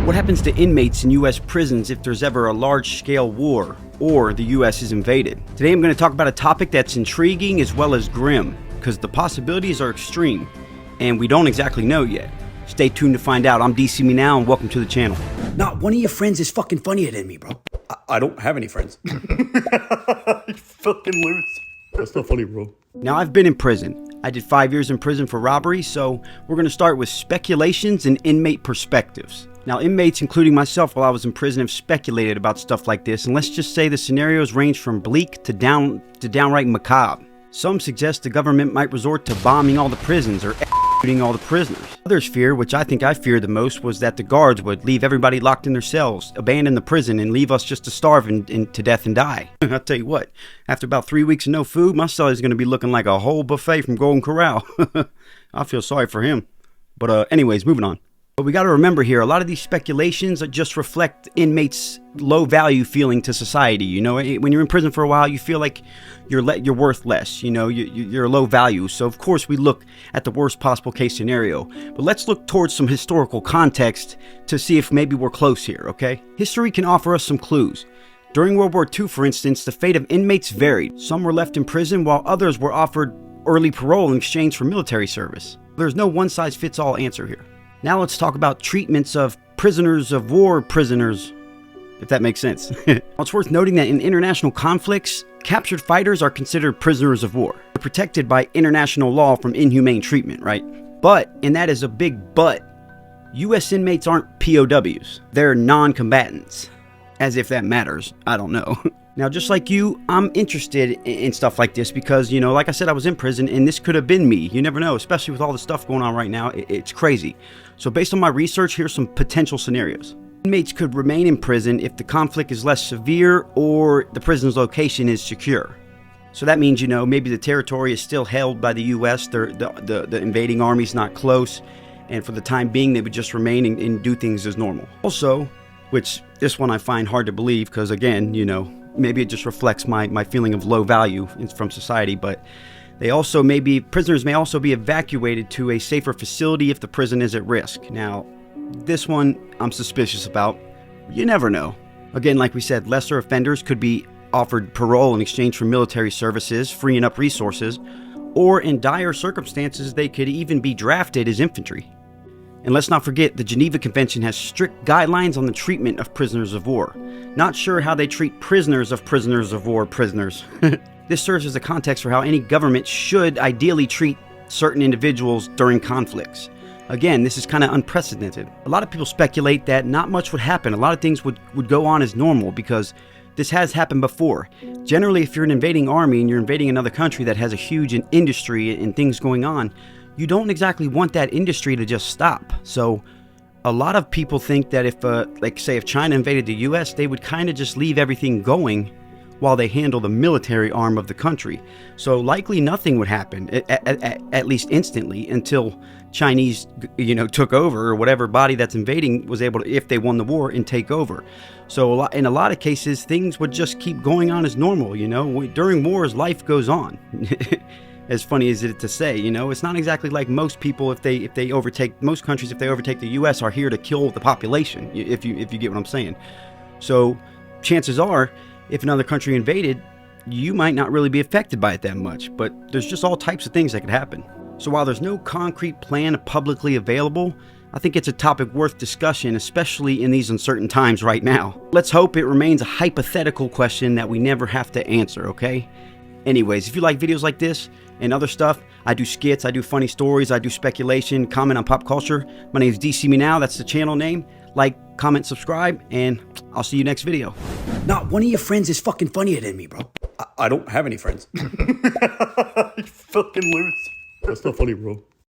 What happens to inmates in U.S. prisons if there's ever a large-scale war or the U.S. is invaded? Today I'm going to talk about a topic that's intriguing as well as grim, because the possibilities are extreme, and we don't exactly know yet. Stay tuned to find out. I'm DCmeNow, and welcome to the channel. Not one of your friends is fucking funnier than me, bro. I don't have any friends. You fucking lose. That's not funny, bro. Now, I've been in prison. I did 5 years in prison for robbery, so we're going to start with speculations and inmate perspectives. Now, inmates, including myself while I was in prison, have speculated about stuff like this, and let's just say the scenarios range from bleak to downright macabre. Some suggest the government might resort to bombing all the prisons or executing all the prisoners. Others fear, which I think I feared the most, was that the guards would leave everybody locked in their cells, abandon the prison, and leave us just to starve to death and die. I'll tell you what, after about 3 weeks of no food, my cell is going to be looking like a whole buffet from Golden Corral. I feel sorry for him. But anyways, moving on. But we got to remember here, a lot of these speculations just reflect inmates' low value feeling to society. You know, when you're in prison for a while, you feel like you're worth less. You know, you're low value. So of course we look at the worst possible case scenario. But let's look towards some historical context to see if maybe we're close here. Okay, history can offer us some clues. During World War II, for instance, the fate of inmates varied. Some were left in prison while others were offered early parole in exchange for military service. There's no one-size-fits-all answer here. Now let's talk about treatments of prisoners of war prisoners, if that makes sense. It's worth noting that in international conflicts, captured fighters are considered prisoners of war. They're protected by international law from inhumane treatment, right? But, and that is a big but, U.S. inmates aren't POWs. They're non-combatants. As if that matters. I don't know. Now, just like you, I'm interested in stuff like this because, you know, like I said, I was in prison and this could have been me. You never know, especially with all the stuff going on right now. It's crazy. So based on my research, here's some potential scenarios. Inmates could remain in prison if the conflict is less severe or the prison's location is secure. So that means, you know, maybe the territory is still held by the U.S., the invading army's not close, and for the time being, they would just remain and do things as normal. Also, which this one I find hard to believe because, again, you know, maybe it just reflects my feeling of low value from society, but prisoners may also be evacuated to a safer facility if the prison is at risk. Now, this one I'm suspicious about. You never know. Again, like we said, lesser offenders could be offered parole in exchange for military services, freeing up resources, or in dire circumstances, they could even be drafted as infantry. And let's not forget, the Geneva Convention has strict guidelines on the treatment of prisoners of war. Not sure how they treat prisoners of war prisoners. This serves as a context for how any government should ideally treat certain individuals during conflicts. Again, this is kind of unprecedented. A lot of people speculate that not much would happen. A lot of things would go on as normal because this has happened before. Generally, if you're an invading army and you're invading another country that has a huge industry and things going on, you don't exactly want that industry to just stop. So a lot of people think that if, like say, if China invaded the US, they would kind of just leave everything going while they handle the military arm of the country. So likely nothing would happen, at least instantly, until Chinese, you know, took over, or whatever body that's invading was able to, if they won the war, and take over. So in a lot of cases, things would just keep going on as normal, you know. During wars, life goes on. As funny as it is to say, you know, it's not exactly like most people, if they overtake the U.S., are here to kill the population, if you get what I'm saying. So chances are, if another country invaded, you might not really be affected by it that much, but there's just all types of things that could happen. So while there's no concrete plan publicly available, I think it's a topic worth discussion, especially in these uncertain times right now. Let's hope it remains a hypothetical question that we never have to answer, okay? Anyways, if you like videos like this and other stuff, I do skits, I do funny stories, I do speculation, comment on pop culture. My name is DCmeNow, that's the channel name. Like, comment, subscribe, and I'll see you next video. Not one of your friends is fucking funnier than me, bro. I don't have any friends. You fucking lose. That's not funny, bro.